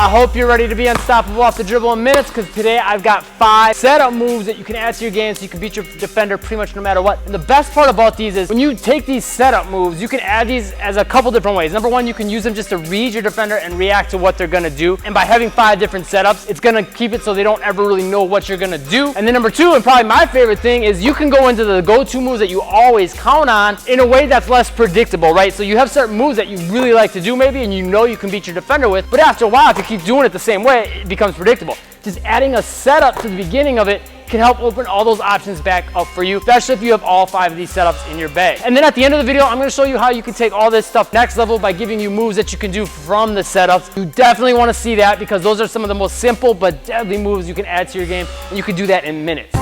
I hope you're ready to be unstoppable off the dribble in minutes, because today I've got 5 setup moves that you can add to your game so you can beat your defender pretty much no matter what. And the best part about these is when you take these setup moves, you can add these as a couple different ways. Number one, you can use them just to read your defender and react to what they're gonna do. And by having 5 different setups, it's gonna keep it so they don't ever really know what you're gonna do. And then number 2, and probably my favorite thing, is you can go into the go-to moves that you always count on in a way that's less predictable, right? So you have certain moves that you really like to do maybe, and you know you can beat your defender with, but after a while, if you keep doing it the same way, it becomes predictable. Just adding a setup to the beginning of it can help open all those options back up for you, especially if you have all 5 of these setups in your bag. And then at the end of the video, I'm gonna show you how you can take all this stuff next level by giving you moves that you can do from the setups. You definitely wanna see that, because those are some of the most simple but deadly moves you can add to your game, and you can do that in minutes.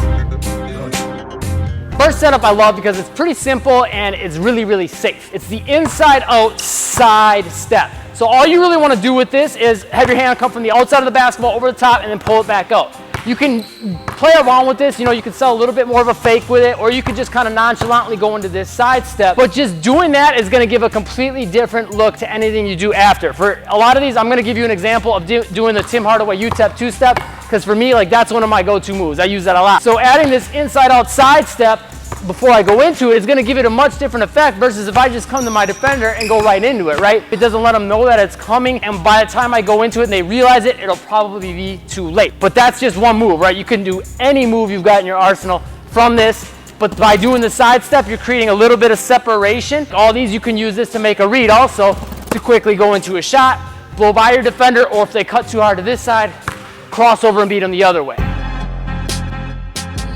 First setup I love because it's pretty simple and it's really, really safe. It's the inside out side step. So all you really want to do with this is have your hand come from the outside of the basketball over the top and then pull it back out. You can play around with this, you know, you can sell a little bit more of a fake with it, or you could just kind of nonchalantly go into this side step. But just doing that is going to give a completely different look to anything you do after. For a lot of these, I'm going to give you an example of doing the Tim Hardaway UTEP 2-step, because for me, like, that's one of my go-to moves. I use that a lot. So adding this inside out side step before I go into it is going to give it a much different effect versus if I just come to my defender and go right into it, right? It doesn't let them know that it's coming, and by the time I go into it and they realize it, it'll probably be too late. But that's just one move, right? You can do any move you've got in your arsenal from this, but by doing the side step, you're creating a little bit of separation. All these, you can use this to make a read also, to quickly go into a shot, blow by your defender, or if they cut too hard to this side, cross over and beat them the other way.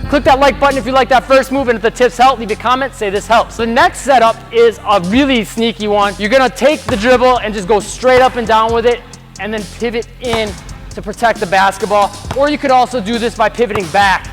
Click that like button if you like that first move, and if the tips help, leave a comment, say this helps. The next setup is a really sneaky one. You're gonna take the dribble and just go straight up and down with it, and then pivot in to protect the basketball. Or you could also do this by pivoting back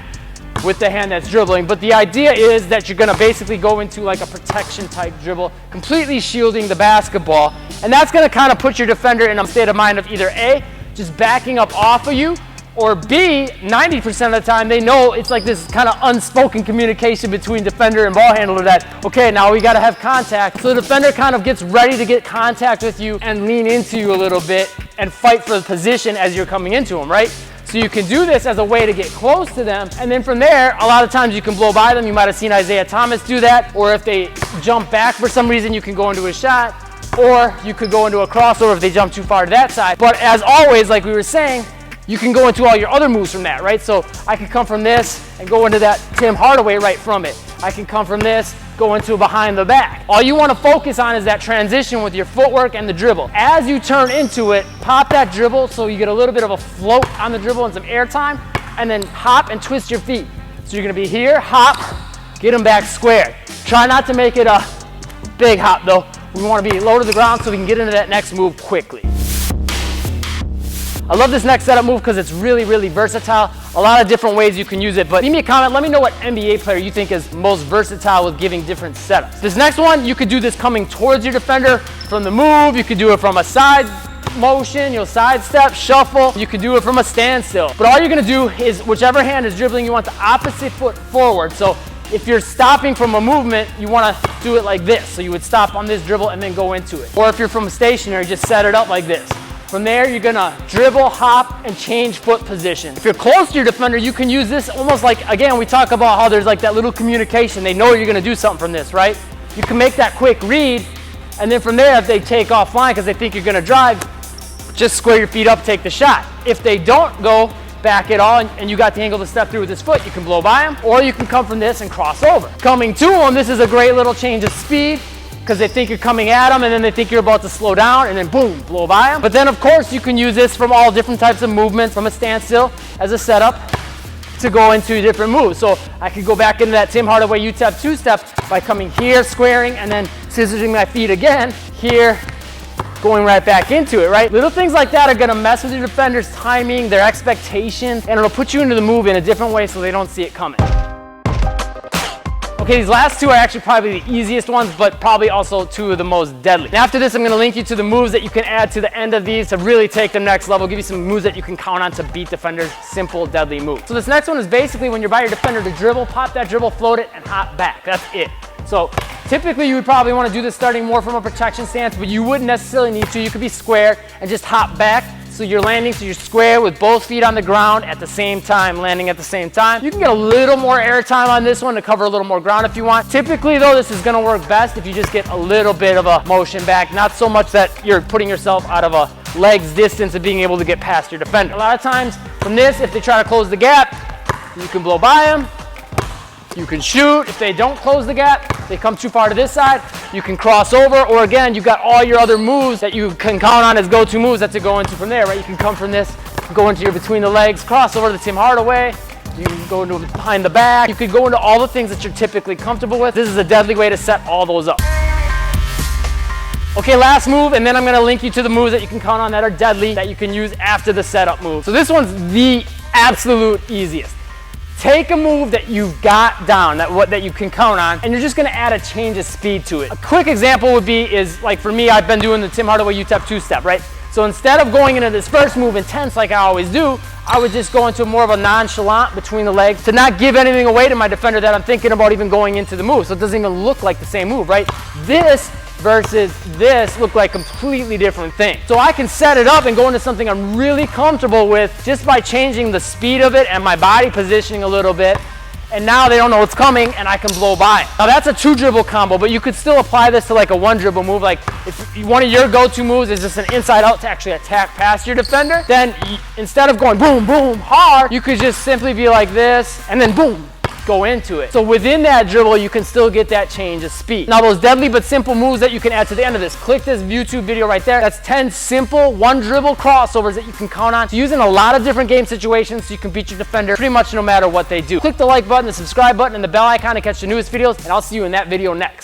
with the hand that's dribbling. But the idea is that you're gonna basically go into like a protection type dribble, completely shielding the basketball. And that's gonna kind of put your defender in a state of mind of either A, just backing up off of you, or B, 90% of the time, they know it's like this kind of unspoken communication between defender and ball handler that, okay, now we got to have contact. So the defender kind of gets ready to get contact with you and lean into you a little bit and fight for the position as you're coming into them, right? So you can do this as a way to get close to them. And then from there, a lot of times you can blow by them. You might have seen Isaiah Thomas do that. Or if they jump back for some reason, you can go into a shot. Or you could go into a crossover if they jump too far to that side. But as always, like we were saying, you can go into all your other moves from that, right? So I can come from this and go into that Tim Hardaway right from it. I can come from this, go into behind the back. All you want to focus on is that transition with your footwork and the dribble. As you turn into it, pop that dribble so you get a little bit of a float on the dribble and some air time, and then hop and twist your feet. So you're going to be here, hop, get them back square. Try not to make it a big hop though. We want to be low to the ground so we can get into that next move quickly. I love this next setup move because it's really, really versatile. A lot of different ways you can use it, but leave me a comment. Let me know what NBA player you think is most versatile with giving different setups. This next one, you could do this coming towards your defender from the move. You could do it from a side motion, you'll sidestep, shuffle. You could do it from a standstill. But all you're gonna do is whichever hand is dribbling, you want the opposite foot forward. So if you're stopping from a movement, you wanna do it like this. So you would stop on this dribble and then go into it. Or if you're from stationary, just set it up like this. From there, you're gonna dribble, hop, and change foot position. If you're close to your defender, you can use this almost like, again, we talk about how there's like that little communication. They know you're gonna do something from this, right? You can make that quick read, and then from there, if they take offline because they think you're gonna drive, just square your feet up, take the shot. If they don't go back at all, and you got the angle to step through with this foot, you can blow by them, or you can come from this and cross over. Coming to them, this is a great little change of speed, because they think you're coming at them and then they think you're about to slow down and then boom, blow by them. But then of course you can use this from all different types of movements, from a standstill as a setup to go into different moves. So I could go back into that Tim Hardaway UTEP 2-step by coming here, squaring, and then scissoring my feet again, here, going right back into it, right? Little things like that are gonna mess with your defender's timing, their expectations, and it'll put you into the move in a different way so they don't see it coming. Okay, these last two are actually probably the easiest ones, but probably also 2 of the most deadly. And after this, I'm gonna link you to the moves that you can add to the end of these to really take them next level, give you some moves that you can count on to beat defenders, simple, deadly moves. So this next one is basically when you're by your defender to dribble, pop that dribble, float it, and hop back. That's it. So typically you would probably wanna do this starting more from a protection stance, but you wouldn't necessarily need to. You could be square and just hop back So you're landing, so you're square with both feet on the ground at the same time, landing at the same time. You can get a little more air time on this one to cover a little more ground if you want. Typically though, this is gonna work best if you just get a little bit of a motion back, not so much that you're putting yourself out of a leg's distance of being able to get past your defender. A lot of times from this, if they try to close the gap, you can blow by them. You can shoot. If they don't close the gap, they come too far to this side, you can cross over, or again, you've got all your other moves that you can count on as go-to moves that to go into from there, right? You can come from this, go into your between the legs, cross over to the Tim Hardaway, you can go into behind the back, you could go into all the things that you're typically comfortable with. This is a deadly way to set all those up. Okay, last move, and then I'm gonna link you to the moves that you can count on that are deadly that you can use after the setup move. So this one's the absolute easiest. Take a move that you've got down, that you can count on, and you're just gonna add a change of speed to it. A quick example would be like for me, I've been doing the Tim Hardaway UTEP two-step, right? So instead of going into this first move intense like I always do, I would just go into more of a nonchalant between the legs to not give anything away to my defender that I'm thinking about even going into the move. So it doesn't even look like the same move, right? This versus this look like completely different things. So I can set it up and go into something I'm really comfortable with just by changing the speed of it and my body positioning a little bit. And now they don't know what's coming and I can blow by. Now that's a 2-dribble combo, but you could still apply this to like a 1-dribble move. Like if one of your go-to moves is just an inside out to actually attack past your defender, then instead of going boom, boom, hard, you could just simply be like this and then boom, go into it. So within that dribble, you can still get that change of speed. Now those deadly but simple moves that you can add to the end of this, click this YouTube video right there. That's 10 simple 1-dribble crossovers that you can count on to use in a lot of different game situations so you can beat your defender pretty much no matter what they do. Click the like button, the subscribe button, and the bell icon to catch the newest videos, and I'll see you in that video next.